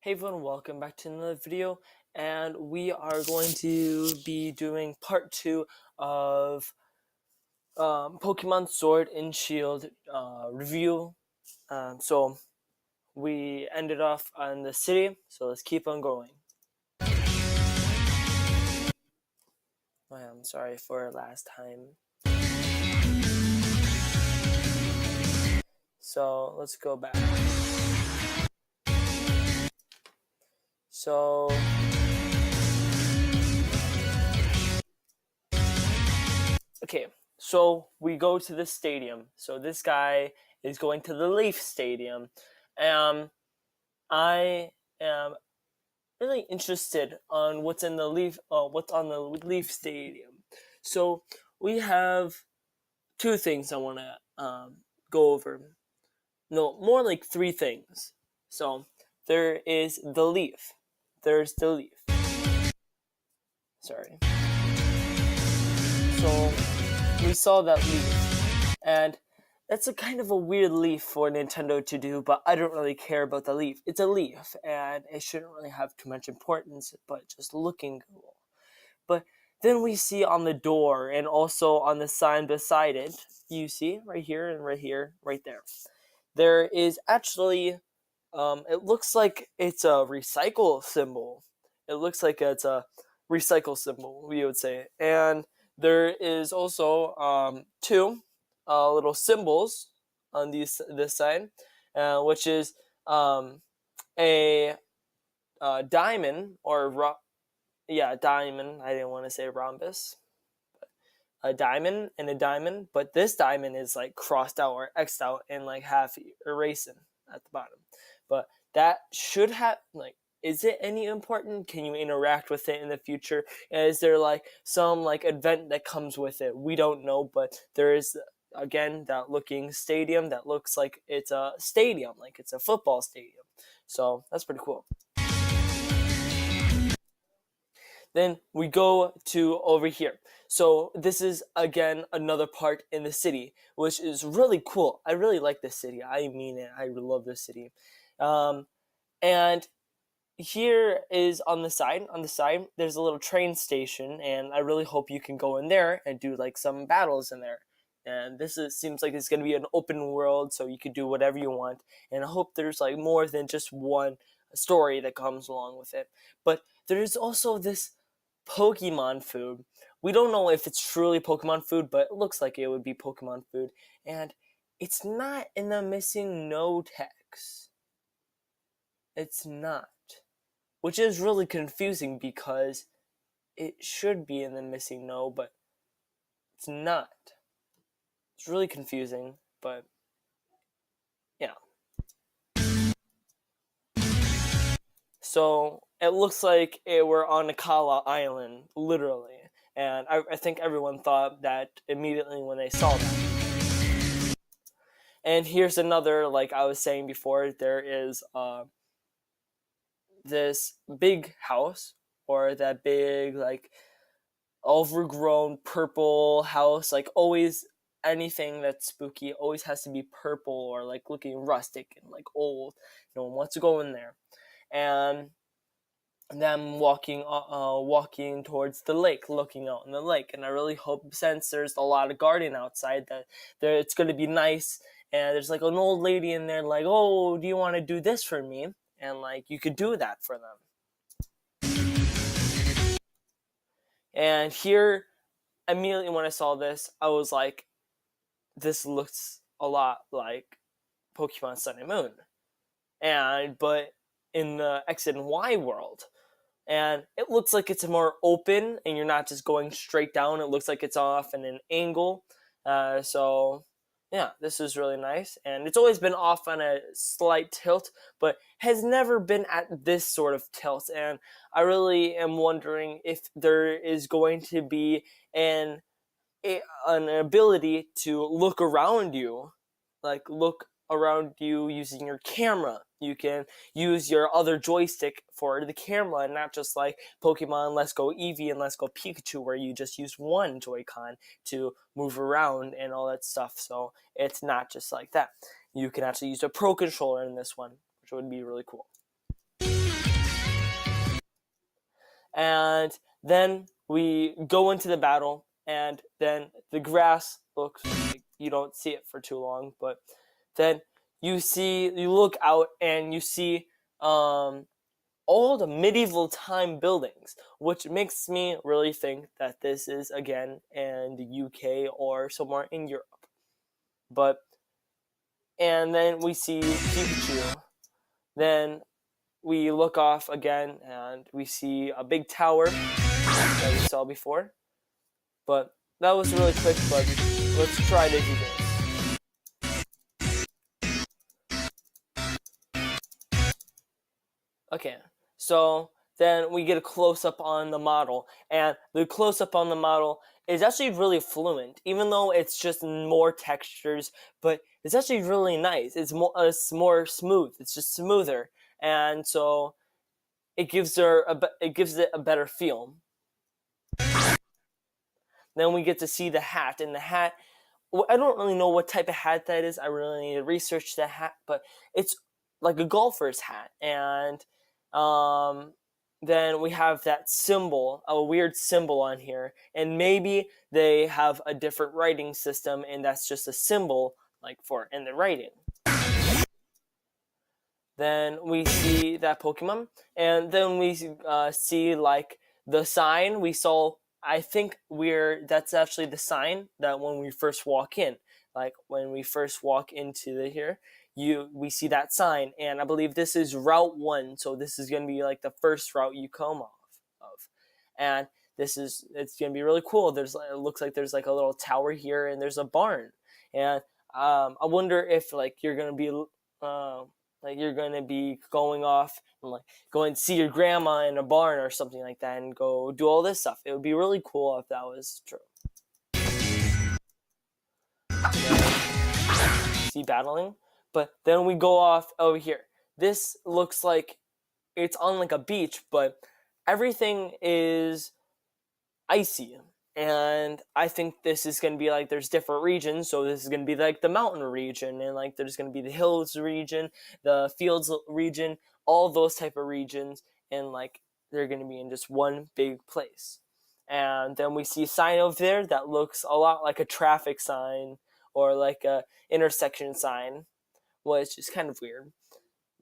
Hey everyone, welcome back to another video, and we are going to be doing part 2 of Pokemon Sword and Shield review. So we ended off on the city, so let's keep on going. I'm sorry for last time. So let's go back. So okay, so we go to the stadium. So this guy is going to the Leaf Stadium. I am really interested on what's in the what's on the Leaf Stadium. So we have two things I want to go over. No, more like three things. So there is the Leaf. There's the Leaf. Sorry. So we saw that Leaf, and it's a kind of a weird leaf for Nintendo to do, but I don't really care about the leaf. It's a leaf, and it shouldn't really have too much importance, but just looking cool. But then we see on the door and also on the sign beside it, you see right here and right here, right there. There is actually, it looks like it's a recycle symbol. It looks like it's a recycle symbol, we would say. And there is also two little symbols on this side, which is a diamond or diamond. I didn't want to say rhombus. A diamond and a diamond, but this diamond is like crossed out or xed out and like half erasing at the bottom. But that should have is it any important? Can you interact with it in the future? Is there like some like event that comes with it? We don't know, but there is again that looking stadium that looks like it's a stadium, like it's a football stadium. So that's pretty cool. Then we go to over here. So this is again another part in the city, which is really cool. I really like this city. I mean it. I love this city. And here is on the side. On the side, there's a little train station, and I really hope you can go in there and do like some battles in there. And seems like it's going to be an open world, so you could do whatever you want. And I hope there's like more than just one story that comes along with it. But there's also this Pokemon food. We don't know if it's truly Pokemon food, but it looks like it would be Pokemon food. And it's not in the missing no text. It's not. Which is really confusing because it should be in the missing no, but it's not. It's really confusing, but yeah. So it looks like we're on Akala Island, literally. And I think everyone thought that immediately when they saw that. And here's another, like I was saying before, there is this big house, or that big, like, overgrown purple house. Like, always, anything that's spooky always has to be purple or, like, looking rustic and, like, old. No one wants to go in there. And them walking towards the lake, looking out in the lake. And I really hope, since there's a lot of garden outside, that it's going to be nice. And there's like an old lady in there, like, oh, do you want to do this for me? And like you could do that for them. And here, immediately when I saw this, I was like, this looks a lot like Pokemon Sun and Moon. But in the X and Y world. And it looks like it's more open and you're not just going straight down. It looks like it's off in an angle. So yeah, this is really nice. And it's always been off on a slight tilt, but has never been at this sort of tilt. And I really am wondering if there is going to be an ability to look around you, like look around you using your camera. You can use your other joystick for the camera, and not just like Pokemon Let's Go Eevee and Let's Go Pikachu, where you just use one Joy-Con to move around and all that stuff. So it's not just like that. You can actually use a Pro Controller in this one, which would be really cool. And then we go into the battle, and then the grass looks like you don't see it for too long, but then you look out and you see all the medieval time buildings, which makes me really think that this is again in the UK or somewhere in Europe. And then we see Pikachu. Then we look off again and we see a big tower that we saw before. But that was really quick, but let's try to do this. Okay, so then we get a close-up on the model, and the close-up on the model is actually really fluent, even though it's just more textures, but it's actually really nice. It's more smooth. It's just smoother, and so it gives it a better feel. Then we get to see the hat, and the hat, I don't really know what type of hat that is. I really need to research the hat, but it's like a golfer's hat. And then we have that symbol, a weird symbol on here, and maybe they have a different writing system, and that's just a symbol like for in the writing. Then we see that Pokemon, and then we see like the sign we saw. I think that's actually the sign that when we first walk in, like when we first walk into we see that sign, and I believe this is Route 1, so this is going to be like the first route you come off of. And it's going to be really cool. It looks like there's like a little tower here, and there's a barn. And I wonder if like you're going to be going off and like going to see your grandma in a barn or something like that and go do all this stuff. It would be really cool if that was true. See battling, but then we go off over here. This looks like it's on like a beach, but everything is icy. And I think this is going to be like there's different regions. So this is going to be like the mountain region, and like there's going to be the hills region, the fields region, all those type of regions, and like they're going to be in just one big place. And then we see a sign over there that looks a lot like a traffic sign or like a intersection sign, which is kind of weird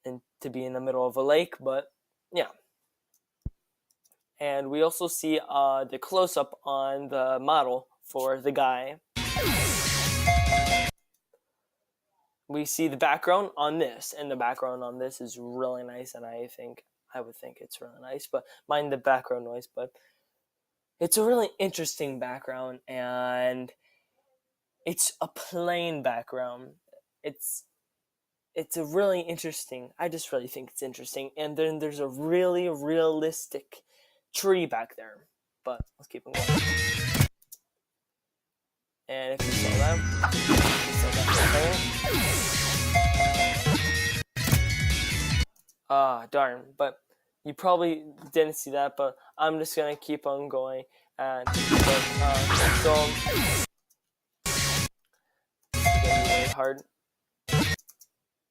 and to be in the middle of a lake, but yeah. And we also see the close-up on the model for the guy. We see the background on this, and the background on this is really nice, and I would think it's really nice, but mind the background noise, but it's a really interesting background, and it's a plain background. It's a really interesting, I just really think it's interesting, and then there's a really realistic tree back there, but let's keep on going. And if you saw that darn, but you probably didn't see that, but I'm just gonna keep on going. And so it's really hard.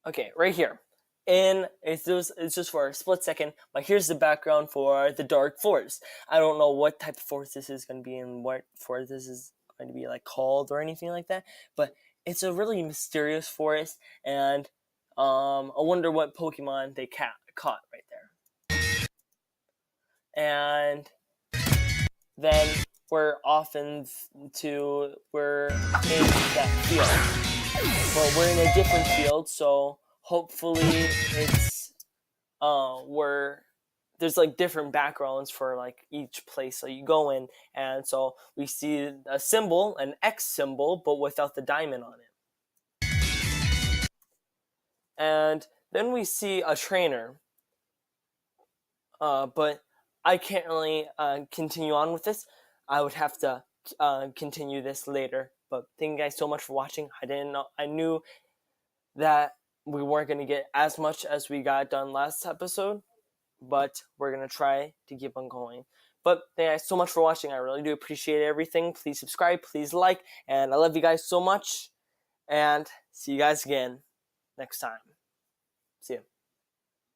Okay, right here. And it's just for a split second, but here's the background for the Dark Forest. I don't know what type of forest this is going to be and what forest this is going to be like called or anything like that, but it's a really mysterious forest, and I wonder what Pokemon they caught right there. And then we're in that field, but we're in a different field, so hopefully it's where there's like different backgrounds for like each place that you go in, and so we see a symbol, an X symbol, but without the diamond on it. And then we see a trainer, but I can't really continue on with this. I would have to continue this later, but thank you guys so much for watching. I knew that we weren't going to get as much as we got done last episode, but we're going to try to keep on going. But thank you guys so much for watching. I really do appreciate everything. Please subscribe, please like, and I love you guys so much. And see you guys again next time. See you.